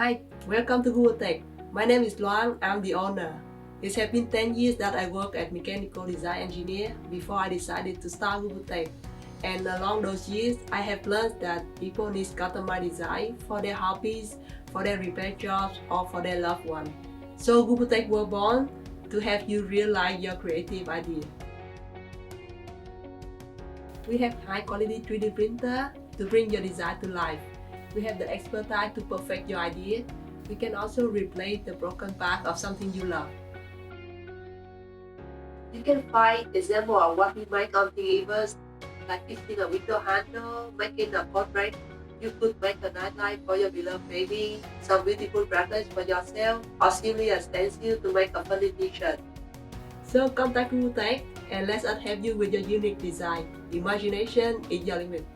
Hi, welcome to Gubutek. My name is Loan, I'm the owner. It has been 10 years that I work as mechanical design engineer before I decided to start Gubutek. And along those years, I have learned that people need customized design for their hobbies, for their repair jobs, or for their loved one. So Gubutek was born to help you realize your creative idea. We have high quality 3D printer to bring your design to life. We have the expertise to perfect your idea. We can also replace the broken part of something you love. You can find example of what we make on tables, like fixing a window handle, making a portrait. You could make a nightlight for your beloved baby, some beautiful bracelets for yourself, or simply a stencil to make a funny t-shirt. So contact Gubutek and let us help you with your unique design. Imagination is your limit.